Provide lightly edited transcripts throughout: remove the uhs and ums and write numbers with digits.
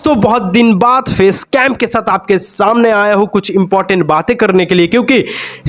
दोस्तों बहुत दिन बाद फेस कैम के साथ आपके सामने आया हूं कुछ इंपॉर्टेंट बातें करने के लिए, क्योंकि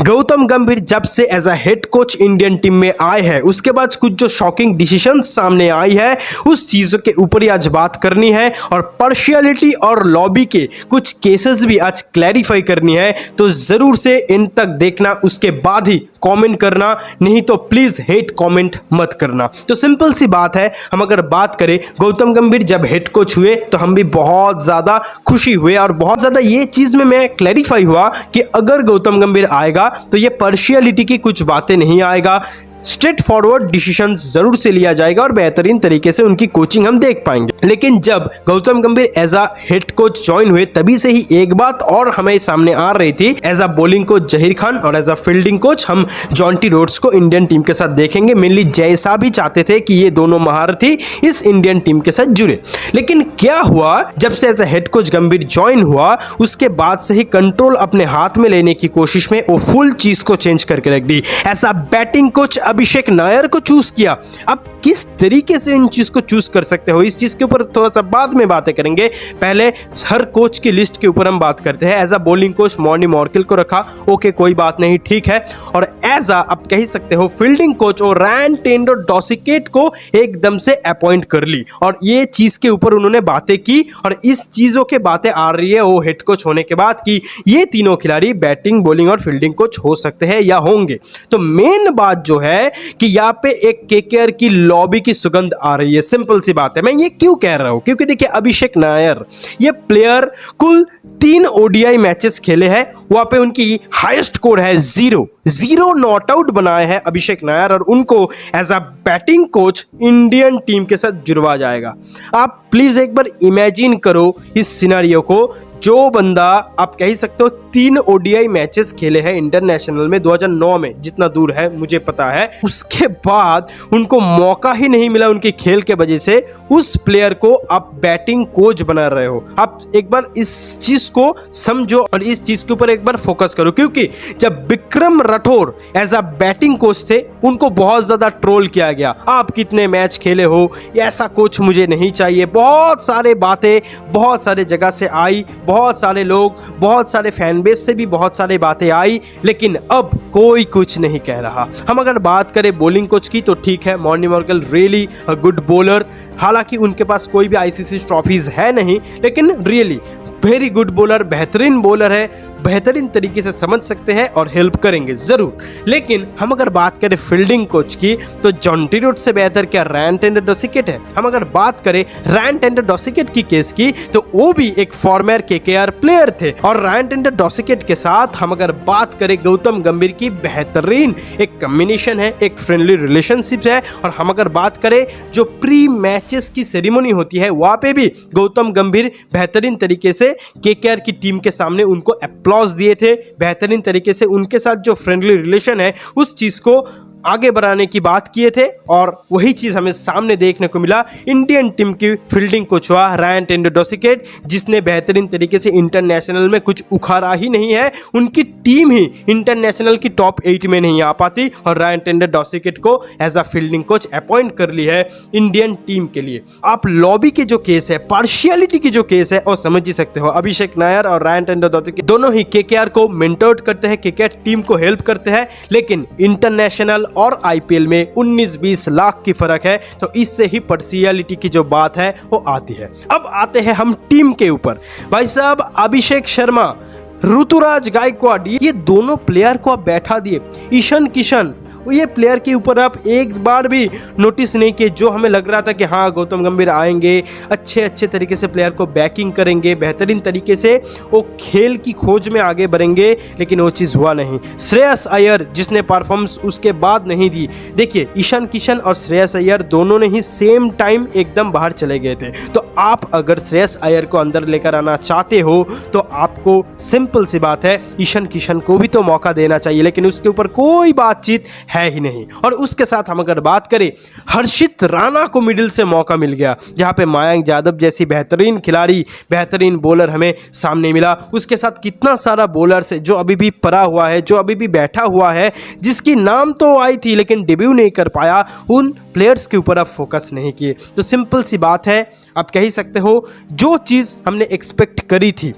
गौतम गंभीर जब से as a head coach Indian team में आए हैं उसके बाद कुछ जो शॉकिंग डिसीजन सामने आई है उस चीज़ों के ऊपर ही आज बात करनी है और पार्शियलिटी और लॉबी के कुछ केसेस भी आज क्लैरिफाई करनी है। तो ज़रूर से एंड तक देखना, उसके बाद ही कमेंट करना, नहीं तो प्लीज़ हेट कमेंट मत करना। तो सिंपल सी बात है, हम अगर बात करें गौतम गंभीर जब हेड कोच हुए तो हम भी बहुत ज़्यादा खुशी हुए और बहुत ज़्यादा ये चीज़ में मैं क्लैरिफाई हुआ कि अगर गौतम गंभीर आएगा तो ये पार्शियलिटी की कुछ बातें नहीं आएगा, स्ट्रेट फॉरवर्ड डिसीजन जरूर से लिया जाएगा और बेहतरीन तरीके से उनकी कोचिंग हम देख पाएंगे। लेकिन जब Gautam Gambhir as a head coach join हुए तभी से ही एक बात और हमें सामने आ रही थी, as a bowling coach Zaheer Khan और एज अ फील्डिंग कोच हम जॉन्टी रोड्स को इंडियन टीम के साथ देखेंगे। मेनली जैसा भी चाहते थे कि ये दोनों महारथी इस इंडियन टीम के साथ जुड़े, लेकिन क्या हुआ जब से एज अ हेड कोच गंभीर ज्वाइन हुआ उसके बाद से ही कंट्रोल अपने हाथ में लेने की कोशिश में वो फुल चीज को चेंज करके रख दी। ऐसा बैटिंग कोच अभिषेक नायर को चूज किया। अब किस तरीके से इन चीज को चूज कर सकते हो इस चीज के ऊपर थोड़ा सा बाद में बातें करेंगे। पहले हर कोच की लिस्ट के ऊपर हम बात करते हैं। As a bowling coach Morne Morkel को रखा, ओके कोई बात नहीं, ठीक है। और एज अ आप कह सकते हो फील्डिंग कोच और रैन टेंडो डॉसिकेट को एकदम से अपॉइंट कर ली और ये चीज के ऊपर उन्होंने बातें की और इस चीजों के बातें आ रही है वो हेड कोच होने के बाद कि ये तीनों खिलाड़ी बैटिंग, बॉलिंग और फील्डिंग कोच हो सकते हैं या होंगे। तो मेन बात जो है कि यहाँ पे एक केकेआर की लॉबी की सुगंध आ रही है। सिंपल सी बात है, मैं ये क्यों कह रहा हूं, क्योंकि देखिए अभिषेक नायर ये प्लेयर कुल 3 ओडीआई मैचेस खेले हैं, वहां पे उनकी हाईएस्ट स्कोर है 0 नॉट आउट बनाए हैं अभिषेक नायर और उनको as a batting coach Indian team के साथ जुड़वा जाएगा। आप प्लीज एक बार इमेजिन करो इस सिनेरियो को, जो बंदा आप कह सकते हो 3 ओडीआई मैचेस खेले हैं इंटरनेशनल में 2009 में, जितना दूर है मुझे पता है, उसके बाद उनको मौका ही नहीं मिला उनके खेल के वजह से, उस प्लेयर को आप बैटिंग कोच बना रहे हो। आप एक बार इस चीज को समझो और इस चीज के ऊपर एक बार फोकस करो, क्योंकि जब Vikram Rathour as a batting coach थे उनको बहुत ज्यादा ट्रोल किया गया, आप कितने मैच खेले हो, ऐसा कोच मुझे नहीं चाहिए, बहुत सारे बातें बहुत सारे जगह से आई, बहुत सारे लोग, बहुत सारे फैन बेस से भी बहुत सारी बातें आई, लेकिन अब कोई कुछ नहीं कह रहा। हम अगर बात करें बॉलिंग कोच की तो ठीक है, Morne Morkel really a good bowler, हालांकि उनके पास कोई भी आईसीसी ट्रॉफीज है नहीं, लेकिन रियली वेरी गुड बॉलर, बेहतरीन बॉलर है, बेहतरीन तरीके से समझ सकते हैं और हेल्प करेंगे जरूर। लेकिन हम अगर बात करें फील्डिंग कोच की तो जॉन्टी रोड से बेहतर क्या रैन टेंडर डॉसिकेट है। हम अगर बात करें रैन टेंडर डॉसिकेट की केस की तो वो भी एक फॉर्मर केकेआर प्लेयर थे और रैन टेंडर डॉसिकेट के साथ हम अगर बात करें गौतम गंभीर की बेहतरीन एक कॉम्बिनेशन है, एक फ्रेंडली रिलेशनशिप है। और हम अगर बात करें जो प्री मैचेस की सेरेमनी होती है वहां पे भी गौतम गंभीर बेहतरीन तरीके से केकेआर की टीम के सामने उनको अप्लॉज दिए थे, बेहतरीन तरीके से उनके साथ जो फ्रेंडली रिलेशन है उस चीज को आगे बढ़ाने की बात किए थे और वही चीज हमें सामने देखने को मिला। इंडियन टीम की फील्डिंग कोच हुआ रैन टेंडो डॉसिकेट, जिसने बेहतरीन तरीके से इंटरनेशनल में कुछ उखाड़ा ही नहीं है, उनकी टीम ही इंटरनेशनल की टॉप 8 में नहीं आ पाती और रैन टेंडो डॉसिकेट को as a fielding coach appoint कर ली है इंडियन टीम के लिए। आप लॉबी के जो केस है, पार्शियलिटी की जो केस है वो समझ ही सकते हो। अभिषेक नायर और रैन टेंडो डॉसिकेट दोनों ही केकेआर को मेंटोर करते हैं, केकेआर टीम को हेल्प करते हैं, लेकिन इंटरनेशनल और आईपीएल में 19-20 लाख की फर्क है, तो इससे ही पार्शियलिटी की जो बात है वो आती है। अब आते हैं हम टीम के ऊपर। भाई साहब अभिषेक शर्मा, ऋतुराज गायकवाड़, ये दोनों प्लेयर को आप बैठा दिए। ईशान किशन, ये प्लेयर के ऊपर आप एक बार भी नोटिस नहीं किए, जो हमें लग रहा था कि हाँ गौतम गंभीर आएंगे, अच्छे तरीके से प्लेयर को बैकिंग करेंगे, बेहतरीन तरीके से वो खेल की खोज में आगे बढ़ेंगे, लेकिन वो चीज़ हुआ नहीं। श्रेयस अय्यर जिसने परफॉर्मेंस उसके बाद नहीं दी, देखिए ईशान किशन और श्रेयस अय्यर दोनों ने ही सेम टाइम एकदम बाहर चले गए थे। तो आप अगर श्रेयस अय्यर को अंदर लेकर आना चाहते हो तो आपको सिंपल सी बात है ईशान किशन को भी तो मौका देना चाहिए, लेकिन उसके ऊपर कोई बातचीत है ही नहीं। और उसके साथ हम अगर बात करें, हर्षित राणा को मिडिल से मौका मिल गया, जहां पे मयंक यादव जैसी बेहतरीन खिलाड़ी, बेहतरीन बॉलर हमें सामने मिला। उसके साथ कितना सारा बॉलर्स है जो अभी भी पड़ा हुआ है, जो अभी भी बैठा हुआ है, जिसकी नाम तो आई थी लेकिन डेब्यू नहीं कर पाया, उन प्लेयर्स के ऊपर आप फोकस नहीं किए। तो सिंपल सी बात है, आप कह ही सकते हो जो चीज़ हमने एक्सपेक्ट करी थी,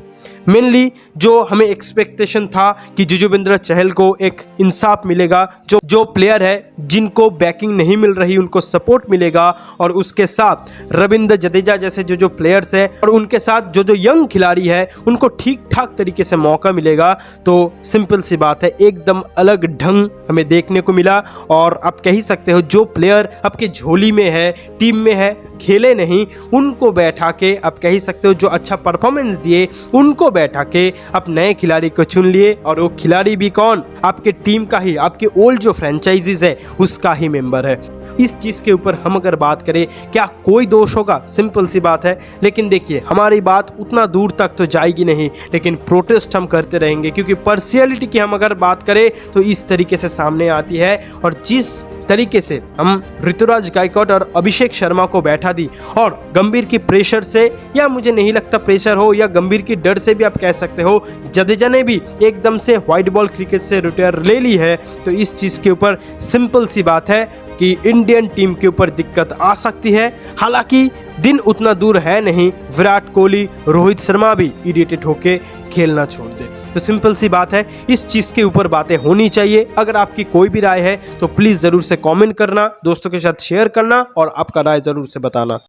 मेनली जो हमें एक्सपेक्टेशन था कि युजवेंद्र चहल को एक इंसाफ मिलेगा, जो प्लेयर है जिनको बैकिंग नहीं मिल रही उनको सपोर्ट मिलेगा, और उसके साथ रविंद्र जडेजा जैसे जो प्लेयर्स है और उनके साथ जो यंग खिलाड़ी है उनको ठीक ठाक तरीके से मौका मिलेगा। तो सिंपल सी बात है, एकदम अलग ढंग हमें देखने को मिला। और आप कह ही सकते हो जो प्लेयर आपके झोली में है, टीम में है, खेले नहीं, उनको बैठा के आप कह ही सकते हो जो अच्छा परफॉर्मेंस दिए उनको बैठा के आप नए खिलाड़ी को चुन लिए। और वो खिलाड़ी भी कौन? आपके टीम का ही, आपके ओल्ड जो फ्रेंचाइजीज है उसका ही मेंबर है। इस चीज़ के ऊपर हम अगर बात करें, क्या कोई दोष होगा? सिंपल सी बात है। लेकिन देखिए, हमारी बात उतना दूर तक तो जाएगी नहीं, लेकिन प्रोटेस्ट हम करते रहेंगे, क्योंकि पर्सनैलिटी की हम अगर बात करें तो इस तरीके से सामने आती है। और जिस तरीके से हम ऋतुराज गायकवाड और अभिषेक शर्मा को बैठा दी, और गंभीर की प्रेशर से, या मुझे नहीं लगता प्रेशर हो, या गंभीर की डर से भी आप कह सकते हो, जडेजा ने भी एकदम से व्हाइट बॉल क्रिकेट से रिटायर ले ली है। तो इस चीज़ के ऊपर सिंपल सी बात है कि इंडियन टीम के ऊपर दिक्कत आ सकती है। हालांकि दिन उतना दूर है नहीं, विराट कोहली, रोहित शर्मा भी इरिटेट होके खेलना छोड़ दे। तो सिंपल सी बात है, इस चीज़ के ऊपर बातें होनी चाहिए। अगर आपकी कोई भी राय है तो प्लीज़ ज़रूर से कमेंट करना, दोस्तों के साथ शेयर करना और आपका राय ज़रूर से बताना।